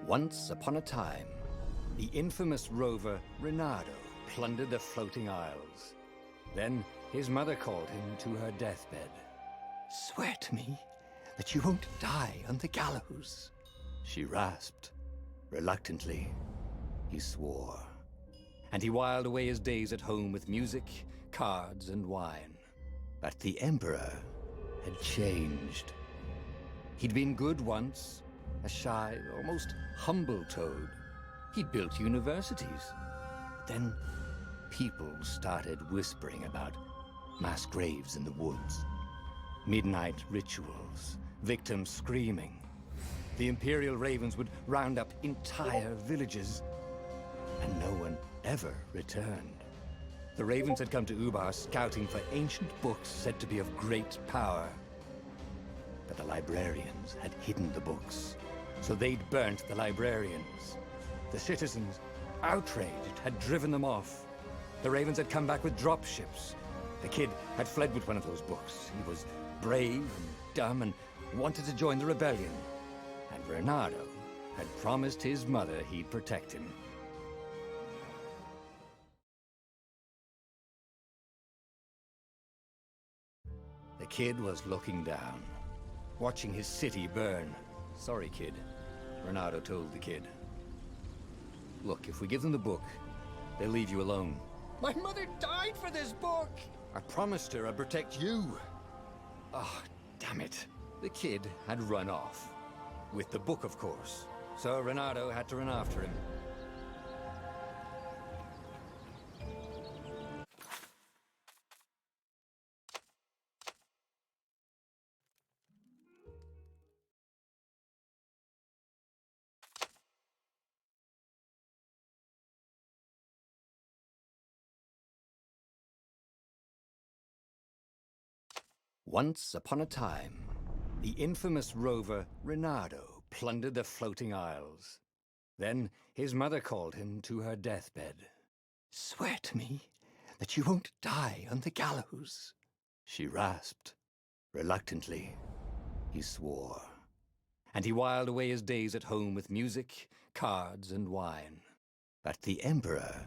Once upon a time, the infamous rover Reynardo plundered the floating isles. Then his mother called him to her deathbed. "Swear to me that you won't die on the gallows," she rasped. Reluctantly, he swore. And he whiled away his days at home with music, cards, and wine. But the Emperor had changed. He'd been good once, a shy, almost humble toad. He'd built universities. But then people started whispering about mass graves in the woods, midnight rituals, victims screaming. The Imperial Ravens would round up entire villages, and no one ever returned. The Ravens had come to Ubar scouting for ancient books said to be of great power. But the librarians had hidden the books, so they'd burnt the librarians. The citizens, outraged, had driven them off. The Ravens had come back with dropships. The kid had fled with one of those books. He was brave and dumb and wanted to join the rebellion. And Reynardo had promised his mother he'd protect him. The kid was looking down, watching his city burn. "Sorry, kid," Reynardo told the kid. "Look, if we give them the book, they'll leave you alone." "My mother died for this book!" "I promised her I'd protect you." "Oh, damn it." The kid had run off. With the book, of course. So Reynardo had to run after him. Once upon a time, the infamous rover Reynardo plundered the floating isles. Then his mother called him to her deathbed. "Swear to me that you won't die on the gallows," she rasped. Reluctantly, he swore. And he whiled away his days at home with music, cards, and wine. But the Emperor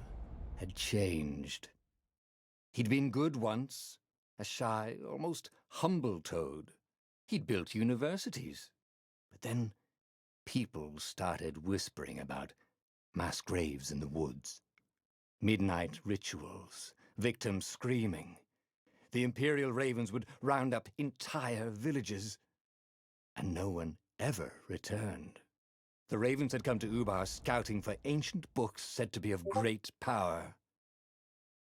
had changed. He'd been good once, a shy, almost humble toad. He'd built universities. But then people started whispering about mass graves in the woods, midnight rituals, victims screaming. The Imperial Ravens would round up entire villages, and no one ever returned. The Ravens had come to Ubar scouting for ancient books said to be of great power.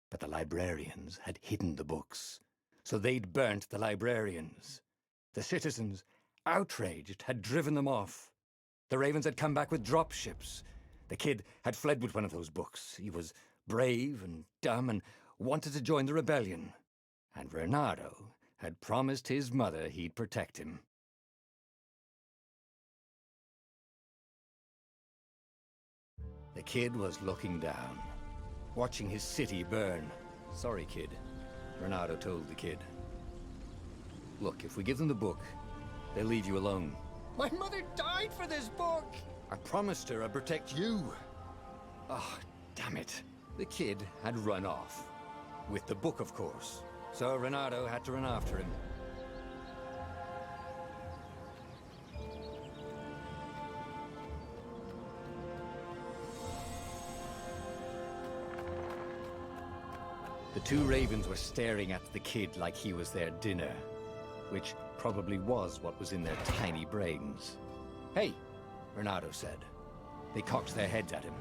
But the librarians had hidden the books, so they'd burnt the librarians. The citizens, outraged, had driven them off. The Ravens had come back with dropships. The kid had fled with one of those books. He was brave and dumb and wanted to join the rebellion. And Reynardo had promised his mother he'd protect him. The kid was looking down, watching his city burn. "Sorry, kid," Reynardo told the kid. "Look, if we give them the book, they'll leave you alone." "My mother died for this book!" "I promised her I'd protect you." Oh, damn it. The kid had run off. With the book, of course. So Reynardo had to run after him. The two ravens were staring at the kid like he was their dinner, which probably was what was in their tiny brains. "Hey," Reynardo said. They cocked their heads at him.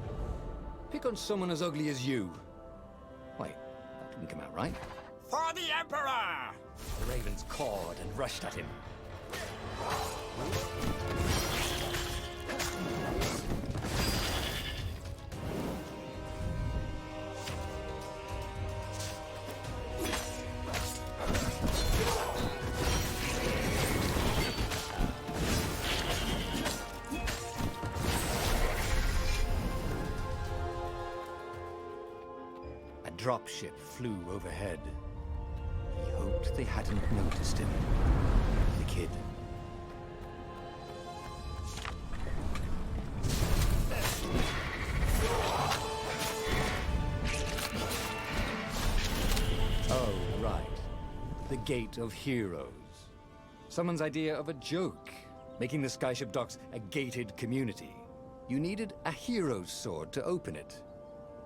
"Pick on someone as ugly as you." Wait, that didn't come out right. "For the Emperor!" The ravens cawed and rushed at him. A dropship flew overhead. He hoped they hadn't noticed him. The kid. Gate of Heroes. Someone's idea of a joke, making the skyship docks a gated community. You needed a hero's sword to open it.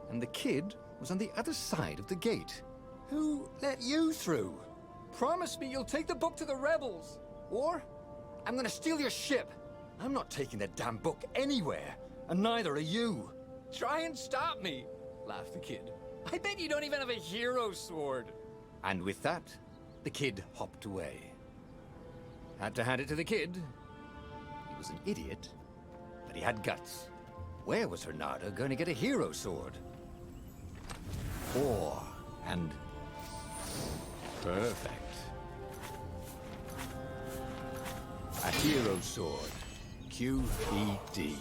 And the kid was on the other side of the gate. Who let you through? Promise me you'll take the book to the rebels, or I'm gonna steal your ship. I'm not taking that damn book anywhere, and neither are you. Try and stop me, laughed the kid. I bet you don't even have a hero's sword. And with that, the kid hopped away. Had to hand it to the kid. He was an idiot, but he had guts. Where was Reynardo going to get a hero sword? And perfect. A hero sword. QED.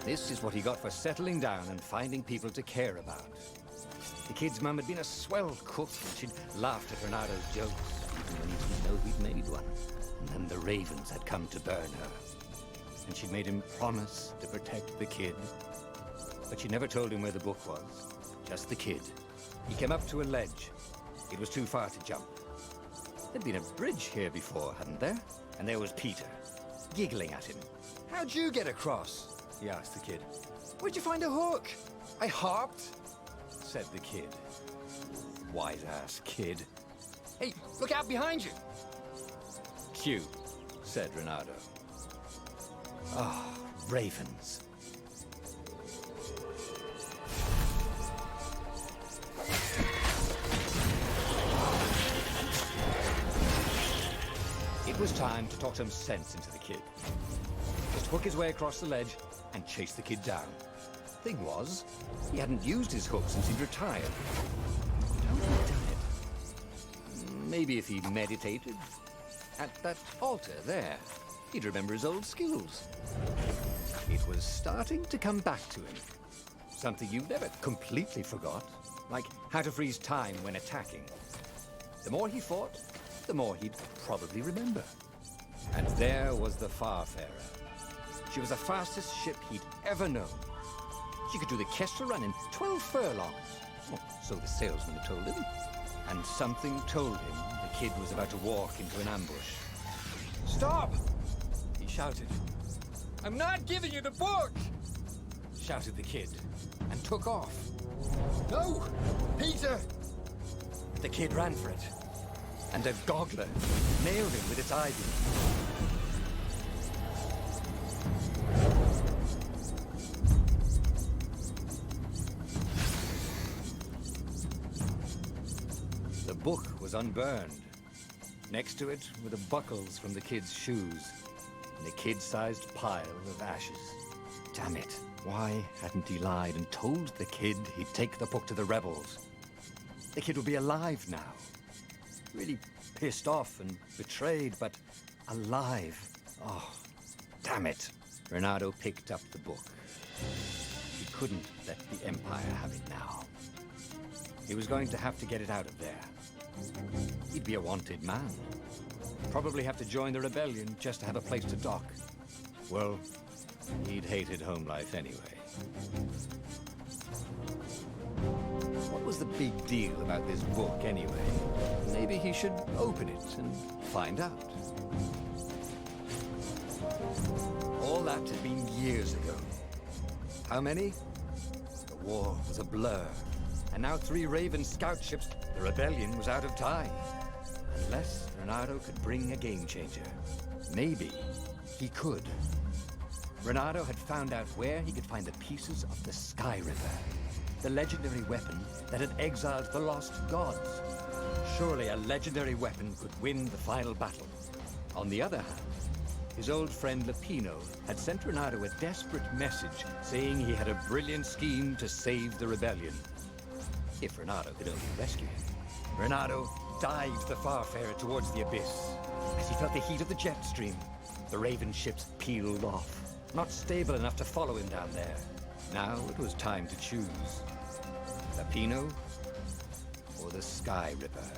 This is what he got for settling down and finding people to care about. The kid's mum had been a swell cook, and she'd laughed at Reynardo's jokes, even when he didn't know he'd made one. And then the ravens had come to burn her. And she'd made him promise to protect the kid. But she never told him where the book was. Just the kid. He came up to a ledge. It was too far to jump. There'd been a bridge here before, hadn't there? And there was Peter, giggling at him. "How'd you get across?" he asked the kid. "Where'd you find a hook?" "I hopped," said the kid. Wise-ass kid. Hey, look out behind you. "Q," said Reynardo. Ah, ravens. It was time to talk some sense into the kid. Just hook his way across the ledge and chase the kid down. Thing was, he hadn't used his hook since he'd retired. How had he done it? Maybe if he meditated at that altar there, he'd remember his old skills. It was starting to come back to him. Something you never completely forgot, like how to freeze time when attacking. The more he fought, the more he'd probably remember. And there was the Farfarer. She was the fastest ship he'd ever known. She could do the Kestra run in 12 furlongs. Oh, so the salesman had told him. And something told him the kid was about to walk into an ambush. "Stop!" he shouted. "I'm not giving you the book!" shouted the kid, and took off. "No! Peter!" The kid ran for it, and a goggler nailed him with its eye beam. The book was unburned. Next to it were the buckles from the kid's shoes, and a kid-sized pile of ashes. Damn it, why hadn't he lied and told the kid he'd take the book to the rebels? The kid would be alive now. Really pissed off and betrayed, but alive. Oh, damn it. Reynardo picked up the book. He couldn't let the Empire have it now. He was going to have to get it out of there. He'd be a wanted man. Probably have to join the rebellion just to have a place to dock. Well, he'd hated home life anyway. What was the big deal about this book anyway? Maybe he should open it and find out. All that had been years ago. How many? The war was a blur. And now 3 Raven scout ships, the rebellion was out of time. Unless Reynardo could bring a game changer. Maybe he could. Reynardo had found out where he could find the pieces of the Sky River, the legendary weapon that had exiled the lost gods. Surely a legendary weapon could win the final battle. On the other hand, his old friend Lapino had sent Reynardo a desperate message saying he had a brilliant scheme to save the rebellion. If Reynardo could only rescue him. Reynardo dived the Farfarer towards the abyss. As he felt the heat of the jet stream, the Raven ships peeled off, not stable enough to follow him down there. Now it was time to choose. Lapino or the Sky Ripper.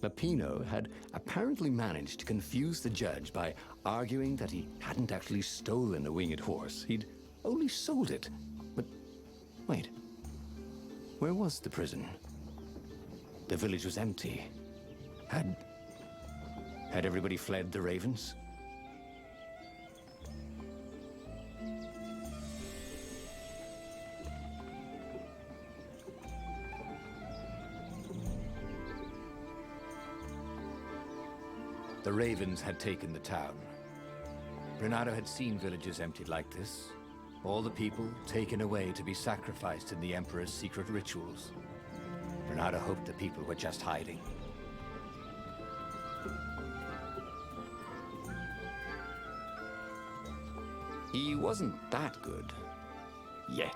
Lapino had apparently managed to confuse the judge by arguing that he hadn't actually stolen a winged horse. He'd only sold it. But wait, where was the prison? The village was empty. Had everybody fled the ravens? The ravens had taken the town. Renato had seen villages emptied like this. All the people taken away to be sacrificed in the Emperor's secret rituals. Renato hoped the people were just hiding. He wasn't that good. Yet.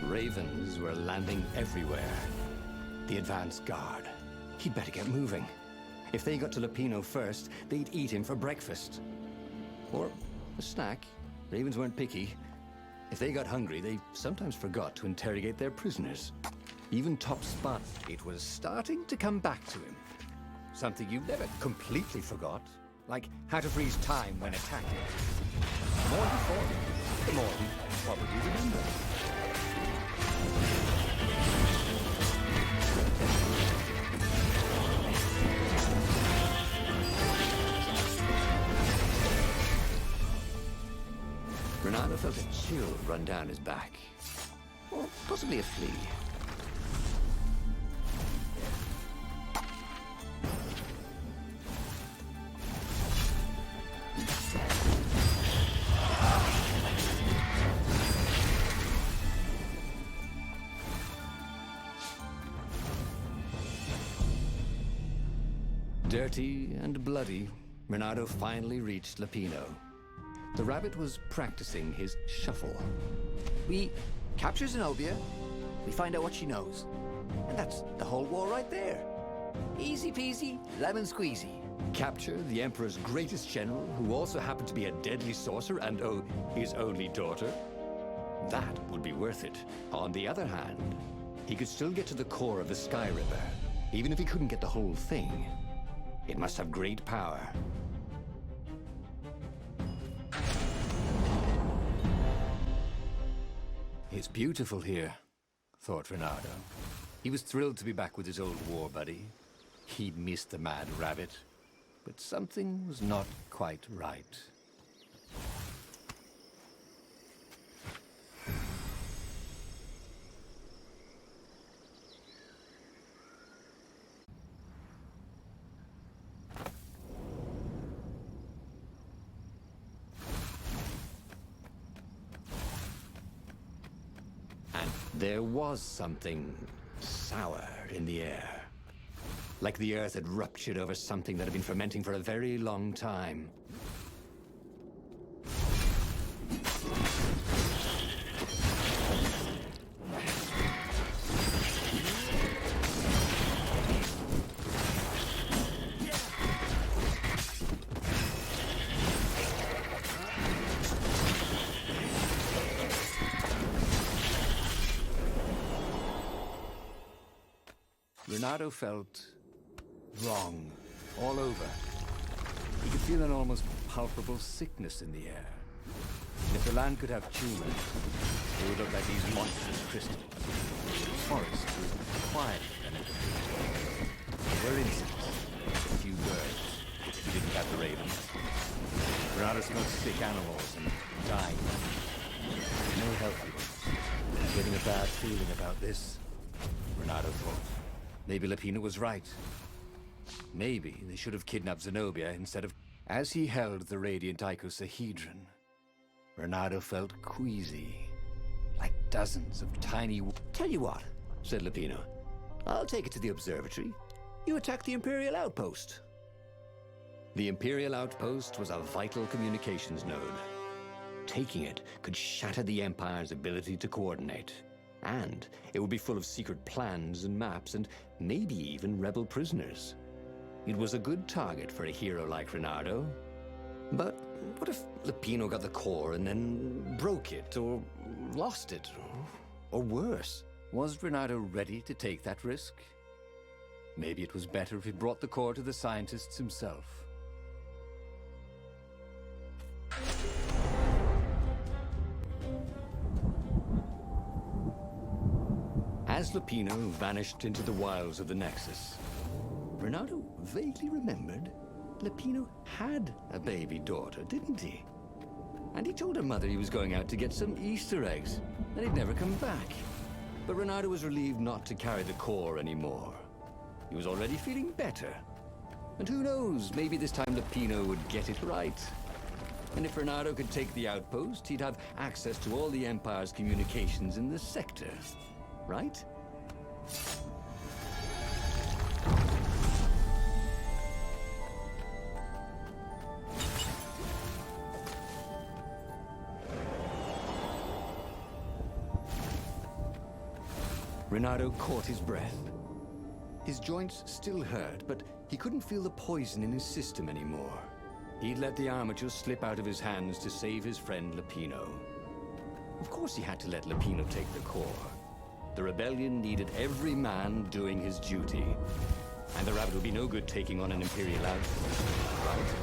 Ravens were landing everywhere. The advance guard. He'd better get moving. If they got to Lapino first, they'd eat him for breakfast. Or a snack. Ravens weren't picky. If they got hungry, they sometimes forgot to interrogate their prisoners. Even Top Spot. It was starting to come back to him. Something you never completely forgot. Like how to freeze time when attacking. The more he fought, the more he probably remembered. Renato felt a chill run down his back. Or possibly a flea. Dirty and bloody, Renato finally reached Lapino. The rabbit was practicing his shuffle. We capture Zenobia, we find out what she knows. And that's the whole war right there. Easy peasy, lemon squeezy. Capture the Emperor's greatest general, who also happened to be a deadly sorcerer and, oh, his only daughter? That would be worth it. On the other hand, he could still get to the core of the Sky Ripper, even if he couldn't get the whole thing. It must have great power. It's beautiful here, thought Renato. He was thrilled to be back with his old war buddy. He'd missed the mad rabbit, but something was not quite right. There was something sour in the air. Like the earth had ruptured over something that had been fermenting for a very long time. Renato felt wrong all over. He could feel an almost palpable sickness in the air. If the land could have tumors, it would look like these monstrous crystals. The forest was quiet and there were insects, a few birds. He didn't have the ravens. Renato smelled sick animals and dying. No healthy ones. Getting a bad feeling about this, Renato thought. Maybe Lapino was right. Maybe they should have kidnapped Zenobia instead of... As he held the radiant icosahedron, Renato felt queasy, like dozens of tiny... Tell you what, said Lapino. I'll take it to the observatory. You attack the Imperial outpost. The Imperial outpost was a vital communications node. Taking it could shatter the Empire's ability to coordinate. And it would be full of secret plans and maps and maybe even rebel prisoners. It was a good target for a hero like Reynardo. But what if Lupino got the core and then broke it, or lost it, or worse? Was Reynardo ready to take that risk? Maybe it was better if he brought the core to the scientists himself. As Lupino vanished into the wilds of the Nexus, Reynardo vaguely remembered Lupino had a baby daughter, didn't he? And he told her mother he was going out to get some Easter eggs, and he'd never come back. But Reynardo was relieved not to carry the core anymore. He was already feeling better. And who knows, maybe this time Lupino would get it right. And if Reynardo could take the outpost, he'd have access to all the Empire's communications in the sector. Right? Reynardo caught his breath. His joints still hurt, but he couldn't feel the poison in his system anymore. He'd let the armature slip out of his hands to save his friend Lupino. Of course he had to let Lupino take the core. The rebellion needed every man doing his duty. And the rabbit would be no good taking on an Imperial outpost, right?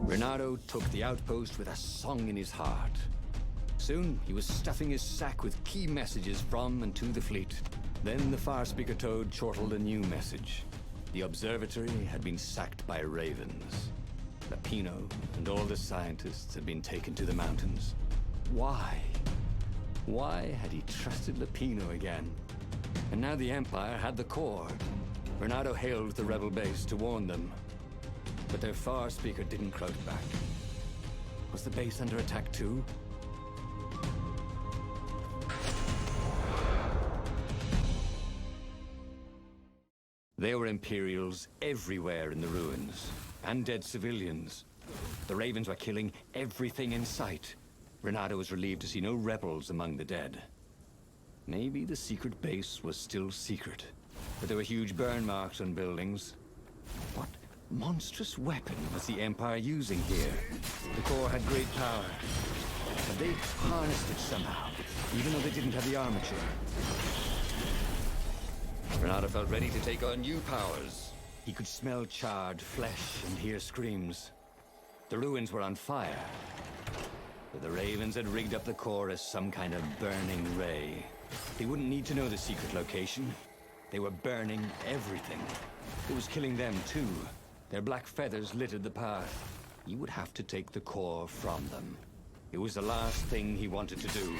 Reynardo took the outpost with a song in his heart. Soon, he was stuffing his sack with key messages from and to the fleet. Then the Farspeaker Toad chortled a new message. The observatory had been sacked by ravens. Lupino and all the scientists had been taken to the mountains. Why? Why had he trusted Lupino again? And now the Empire had the core. Reynardo hailed the rebel base to warn them. But their Farspeaker didn't croak back. Was the base under attack too? There were Imperials everywhere in the ruins, and dead civilians. The ravens were killing everything in sight. Reynardo was relieved to see no rebels among the dead. Maybe the secret base was still secret, but there were huge burn marks on buildings. What monstrous weapon was the Empire using here? The core had great power, but they harnessed it somehow, even though they didn't have the armature. Reynardo felt ready to take on new powers. He could smell charred flesh and hear screams. The ruins were on fire, but the ravens had rigged up the core as some kind of burning ray. They wouldn't need to know the secret location. They were burning everything. It was killing them too. Their black feathers littered the path. He would have to take the core from them. It was the last thing he wanted to do.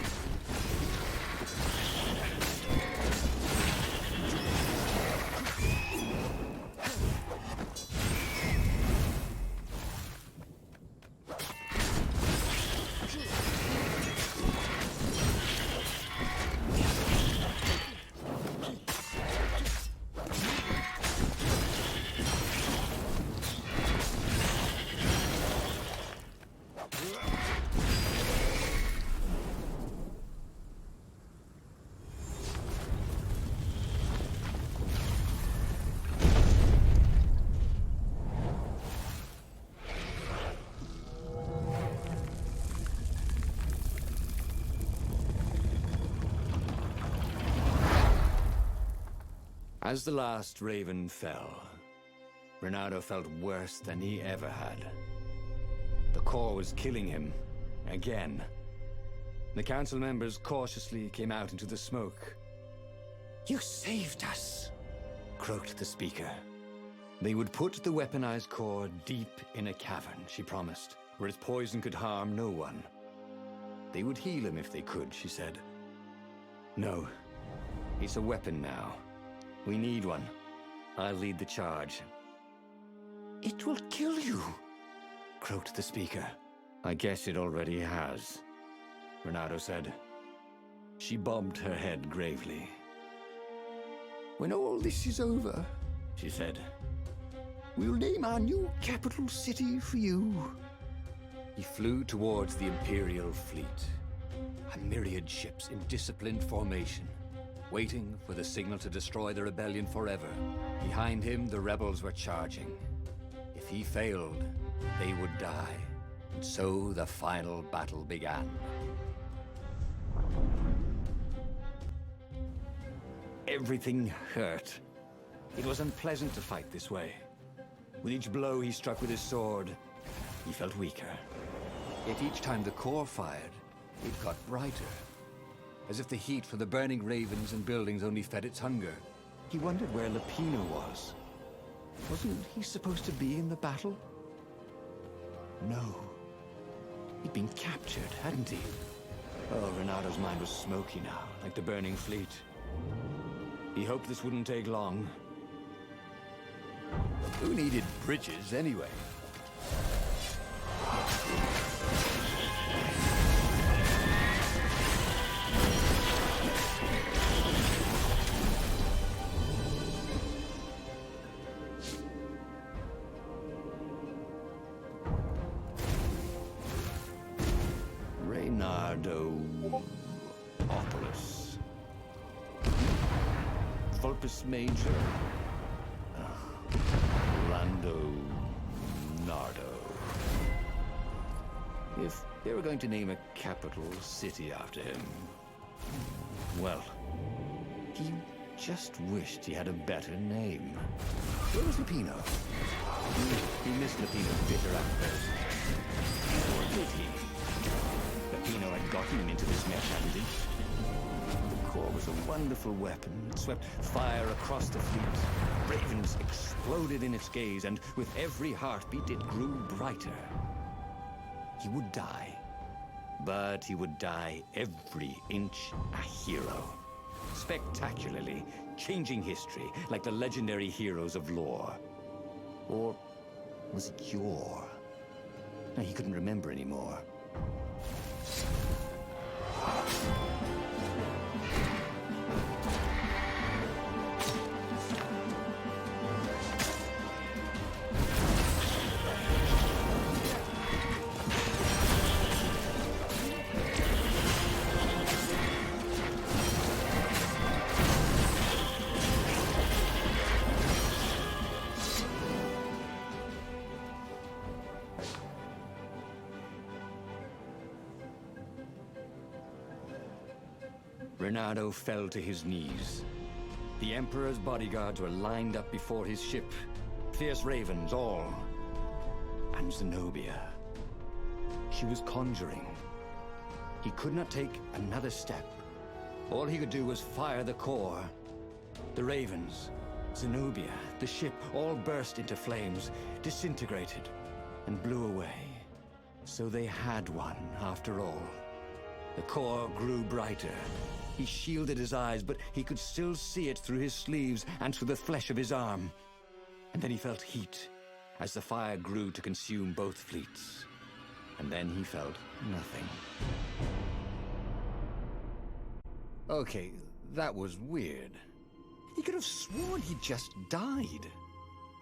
As the last raven fell, Reynardo felt worse than he ever had. The core was killing him, again. The council members cautiously came out into the smoke. "You saved us," croaked the speaker. They would put the weaponized core deep in a cavern, she promised, where its poison could harm no one. They would heal him if they could, she said. No, it's a weapon now. We need one. I'll lead the charge. It will kill you, croaked the speaker. I guess it already has, Renato said. She bobbed her head gravely. When all this is over, she said, we'll name our new capital city for you. He flew towards the Imperial fleet, a myriad ships in disciplined formation, waiting for the signal to destroy the rebellion forever. Behind him, the rebels were charging. If he failed, they would die. And so the final battle began. Everything hurt. It was unpleasant to fight this way. With each blow he struck with his sword, he felt weaker. Yet each time the core fired, it got brighter. As if the heat from the burning ravens and buildings only fed its hunger. He wondered where Lupino was. Wasn't he supposed to be in the battle? No. He'd been captured, hadn't he? Oh, Renato's mind was smoky now, like the burning fleet. He hoped this wouldn't take long. Who needed bridges, anyway? Reynardo-opolis. Vulpus Major. Lando Nardo. If they were going to name a capital city after him, well, he just wished he had a better name. Where was Lupino? He missed Lupino's bitter outburst. Or did he? Lupino had gotten him into this mess, hadn't he? The core was a wonderful weapon. It swept fire across the fleet. Ravens exploded in its gaze, and with every heartbeat it grew brighter. He would die. But he would die every inch a hero. Spectacularly, changing history like the legendary heroes of lore. Or was it yore? No, he couldn't remember anymore. Renato fell to his knees. The Emperor's bodyguards were lined up before his ship. Fierce ravens, all. And Zenobia. She was conjuring. He could not take another step. All he could do was fire the core. The ravens, Zenobia, the ship, all burst into flames, disintegrated, and blew away. So they had one, after all. The core grew brighter. He shielded his eyes, but he could still see it through his sleeves and through the flesh of his arm. And then he felt heat, as the fire grew to consume both fleets. And then he felt nothing. Okay, that was weird. He could have sworn he just died.